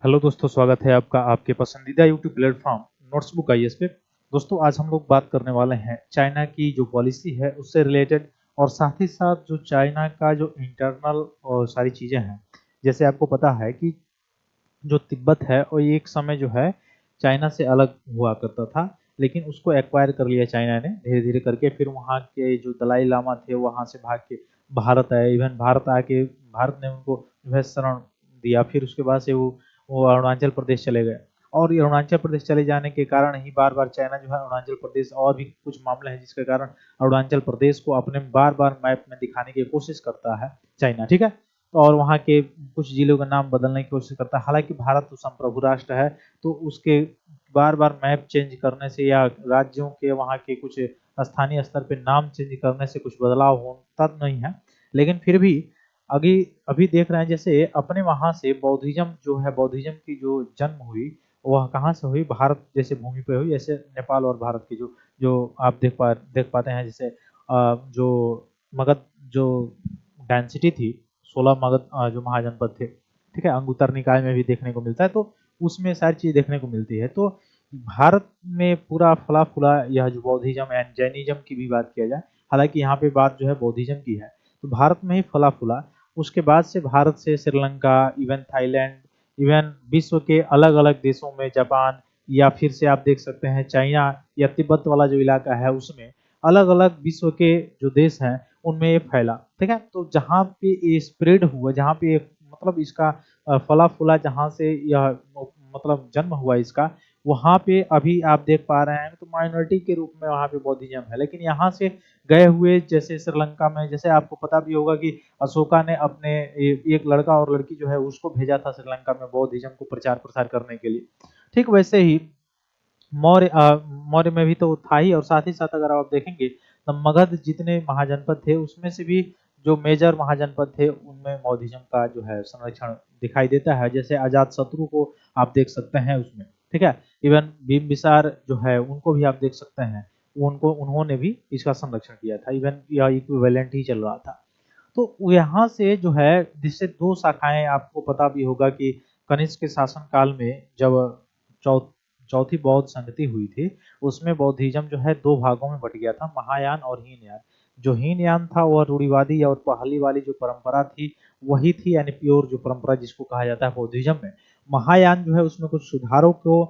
Hello दोस्तों, स्वागत है आपका आपके पसंदीदा यूट्यूब प्लेटफॉर्म नोट्सबुक आईएएस पे। दोस्तों, आज हम लोग बात करने वाले हैं चाइना की जो पॉलिसी है उससे रिलेटेड, और साथ ही साथ जो चाइना का जो इंटरनल और सारी चीज़ें हैं। जैसे आपको पता है कि जो तिब्बत है और ये एक समय जो है चाइना से अलग हुआ करता था, लेकिन उसको एक्वायर कर लिया चाइना ने धीरे धीरे करके। फिर वहाँ के जो दलाई लामा थे वहाँ से भाग के भारत आए। इवन भारत आके भारत ने उनको जो है शरण दिया। फिर उसके बाद से वो अरुणाचल प्रदेश चले गए। और ये अरुणाचल प्रदेश चले जाने के कारण ही बार बार चाइना जो है अरुणाचल प्रदेश, और भी कुछ मामले हैं जिसके कारण अरुणाचल प्रदेश को अपने बार बार मैप में दिखाने की कोशिश करता है चाइना, ठीक है। और वहाँ के कुछ जिलों का नाम बदलने की कोशिश करता है। हालांकि भारत तो संप्रभु राष्ट्र है, तो उसके बार बार मैप चेंज करने से या राज्यों के वहाँ के कुछ स्थानीय स्तर पे नाम चेंज करने से कुछ बदलाव होता नहीं है। लेकिन फिर भी अभी अभी देख रहे हैं, जैसे अपने वहाँ से बौद्धिज्म जो है, बौद्धिज्म की जो जन्म हुई वह कहाँ से हुई? भारत जैसे भूमि पे हुई। जैसे नेपाल और भारत की जो जो आप देख पाते हैं, जैसे जो मगध जो डेंसिटी थी, 16 मगध जो महाजनपद थे, ठीक है, अंगुत्तर निकाय में भी देखने को मिलता है। तो उसमें सारी चीज देखने को मिलती है। तो भारत में पूरा फला फूला यह जो बौद्धिज्म एंड जैनिज्म की भी बात किया जाए, हालांकि यहाँ पे बात जो है बौद्धिज्म की है, तो भारत में ही फला फूला। उसके बाद से भारत से श्रीलंका, इवन थाईलैंड, इवन विश्व के अलग अलग देशों में, जापान, या फिर से आप देख सकते हैं चाइना या तिब्बत वाला जो इलाका है उसमें अलग अलग विश्व के जो देश हैं उनमें ये फैला, ठीक है। तो जहाँ पे ये स्प्रेड हुआ, जहाँ पे मतलब इसका फला फूला, जहाँ से यह मतलब जन्म हुआ इसका, वहाँ पे अभी आप देख पा रहे हैं तो माइनॉरिटी के रूप में वहाँ पे बौद्धिज्म है। लेकिन यहाँ से गए हुए, जैसे श्रीलंका में, जैसे आपको पता भी होगा कि अशोका ने अपने एक लड़का और लड़की जो है उसको भेजा था श्रीलंका में बौद्धिज्म को प्रचार प्रसार करने के लिए। ठीक वैसे ही मौर्य में भी तो था ही। और साथ ही साथ अगर आप देखेंगे तो मगध जितने महाजनपद थे उसमें से भी जो मेजर महाजनपद थे उनमें बौद्धिज्म का जो है संरक्षण दिखाई देता है। जैसे अजात शत्रु को आप देख सकते हैं उसमें, ठीक है। इवन बिम्बिसार जो है उनको भी आप देख सकते हैं, उनको उन्होंने भी इसका संरक्षण किया था। इवन यह इक्विवेलेंट ही चल रहा था। तो यहाँ से जो है जिससे दो शाखाएं, आपको पता भी होगा कि कनिष्क के शासन काल में जब चौ चौथी बौद्ध संगति हुई थी, उसमें बौद्धिज्म जो है दो भागों में बट गया था, महायान और हीनयान। जो हीनयान था वह रूढ़िवादी और पहली वाली जो परंपरा थी वही थी, यानी प्योर जो परंपरा जिसको कहा जाता है बौद्धिज्म में। महायान जो है उसमें कुछ सुधारों को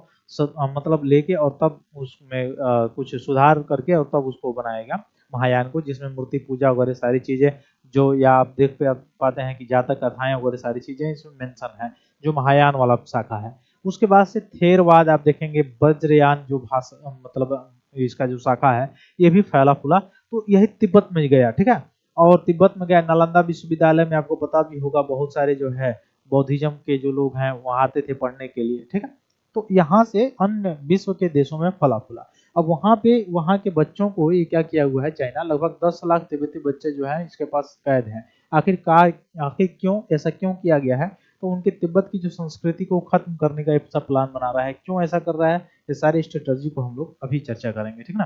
मतलब लेके और तब उसमें कुछ सुधार करके और तब उसको बनाएगा महायान को, जिसमें मूर्ति पूजा वगैरह सारी चीजें जो, या आप देख पाते हैं कि जातक कथाएं वगैरह सारी चीजें इसमें मेंशन है, जो महायान वाला शाखा है। उसके बाद से थेरवाद आप देखेंगे, वज्रयान जो भाषा मतलब इसका जो शाखा है ये भी फैला फूला। तो यही तिब्बत में गया, ठीक है। और तिब्बत में गया, नालंदा विश्वविद्यालय में आपको पता भी होगा बहुत सारे जो है बौद्धिज्म के जो लोग हैं वहां आते थे पढ़ने के लिए, ठीक है। तो यहाँ से अन्य विश्व के देशों में फला फूला। अब वहाँ पे वहाँ के बच्चों को ये क्या किया हुआ है चाइना, लगभग 10 लाख तिब्बती बच्चे जो हैं इसके पास कैद हैं। आखिरकार आखिर क्यों ऐसा क्यों किया गया है? तो उनके तिब्बत की जो संस्कृति को खत्म करने का एक प्लान बना रहा है। क्यों ऐसा कर रहा है, ये सारी स्ट्रेटजी को हम लोग अभी चर्चा करेंगे, ठीक ना।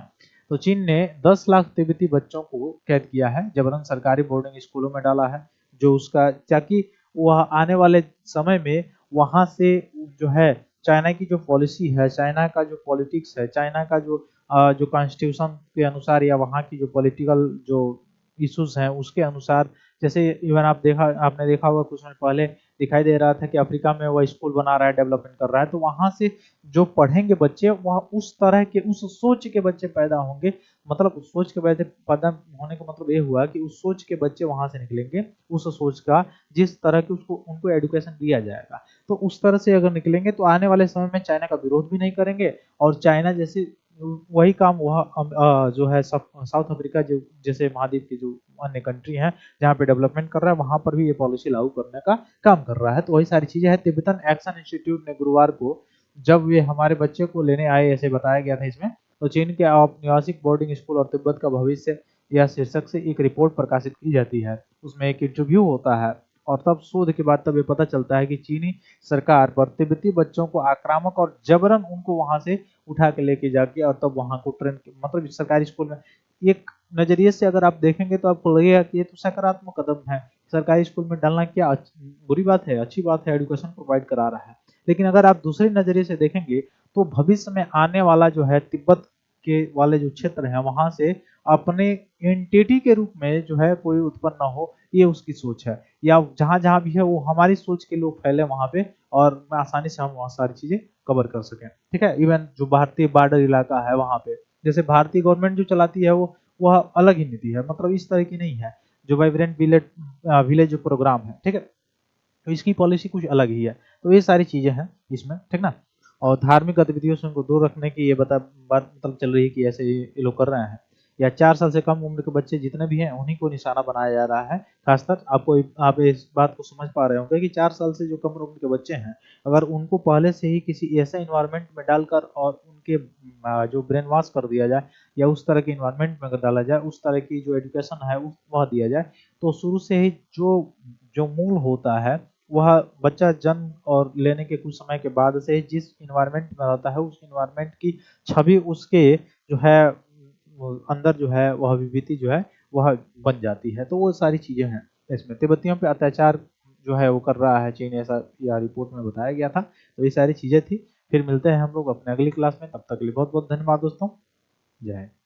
तो चीन ने 10 लाख तिब्बती बच्चों को कैद किया है, जबरन सरकारी बोर्डिंग स्कूलों में डाला है, जो उसका, ताकि वह आने वाले समय में वहां से जो है चाइना की जो पॉलिसी है, चाइना का जो पॉलिटिक्स है, चाइना का जो कॉन्स्टिट्यूशन के अनुसार या वहाँ की जो पॉलिटिकल जो इश्यूज हैं उसके अनुसार, जैसे इवन आपने देखा होगा कुछ समय पहले दिखाई दे रहा था कि अफ्रीका में वह स्कूल बना रहा है, डेवलपमेंट कर रहा है। तो वहां से जो पढ़ेंगे बच्चे वह उस तरह के, उस सोच के बच्चे पैदा होंगे। मतलब उस सोच के बच्चे पैदा होने का मतलब ये हुआ कि उस सोच के बच्चे वहां से निकलेंगे, उस सोच का जिस तरह की उसको उनको एजुकेशन दिया जाएगा। तो उस तरह से अगर निकलेंगे तो आने वाले समय में चाइना का विरोध भी नहीं करेंगे। और चाइना जैसे वही काम वह जो है साउथ अफ्रीका जो जैसे महाद्वीप की जो अन्य कंट्री हैं जहाँ पे डेवलपमेंट कर रहा है, वहां पर भी ये पॉलिसी लागू करने का काम कर रहा है। तो वही सारी चीजें हैं। तिब्बतन एक्शन इंस्टीट्यूट ने गुरुवार को, जब ये हमारे बच्चे को लेने आए ऐसे बताया गया था इसमें, तो चीन के औपनिवेशिक बोर्डिंग स्कूल और तिब्बत का भविष्य, यह शीर्षक से एक रिपोर्ट प्रकाशित की जाती है। उसमें एक इंटरव्यू होता है और तब शोध के बाद तब ये पता चलता है कि चीनी सरकार पर तिब्बती बच्चों को आक्रामक और जबरन उनको वहां से उठा के लेके जाके और तब वहां को ट्रेन, मतलब सरकारी स्कूल में, एक नजरिए से अगर आप देखेंगे तो आपको लगेगा कि ये तो सकारात्मक कदम है। सरकारी स्कूल में डालना क्या बुरी बात है? अच्छी बात है, एजुकेशन प्रोवाइड करा रहा है। लेकिन अगर आप दूसरे नजरिए से देखेंगे तो भविष्य में आने वाला जो है तिब्बत के वाले जो क्षेत्र है वहां से अपने एंटिटी के रूप में जो है कोई उत्पन्न ना हो, ये उसकी सोच है। या जहां जहां भी है वो हमारी सोच के लोग फैले वहां पे और आसानी से हम वहाँ सारी चीजें कवर कर सकें। ठीक है, इवन जो भारतीय बॉर्डर इलाका है वहां पे, जैसे भारतीय गवर्नमेंट जो चलाती है वो वह अलग ही नीति है, मतलब इस तरह की नहीं है। जो वाइब्रेंट विलेज विलेज जो प्रोग्राम है, ठीक है, तो इसकी पॉलिसी कुछ अलग ही है। तो ये सारी चीजें हैं इसमें, ठीक ना। और धार्मिक गतिविधियों से उनको दूर रखने की ये बात मतलब चल रही है कि ऐसे ये लोग कर रहे हैं। या 4 साल से कम उम्र के बच्चे जितने भी हैं उन्हीं को निशाना बनाया जा रहा है। खासकर आप इस बात को समझ पा रहे होंगे कि 4 साल से जो कम उम्र के बच्चे हैं, अगर उनको पहले से ही किसी ऐसे इन्वायरमेंट में डालकर और उनके जो ब्रेन वॉश कर दिया जाए या उस तरह के इन्वायरमेंट में अगर डाला जाए, उस तरह की जो एजुकेशन है वह दिया जाए, तो शुरू से ही जो जो मूल होता है वह बच्चा जन्म और लेने के कुछ समय के बाद से ही जिस इन्वायरमेंट में रहता है उस इन्वायरमेंट की छवि उसके जो है वो अंदर जो है वह विभूति जो है वह बन जाती है। तो वो सारी चीजें हैं इसमें। तिब्बतियों पे अत्याचार जो है वो कर रहा है चीन, ऐसा या रिपोर्ट में बताया गया था। तो ये सारी चीजें थी। फिर मिलते हैं हम लोग अपने अगली क्लास में, तब तक के लिए बहुत बहुत धन्यवाद दोस्तों। जय हिंद।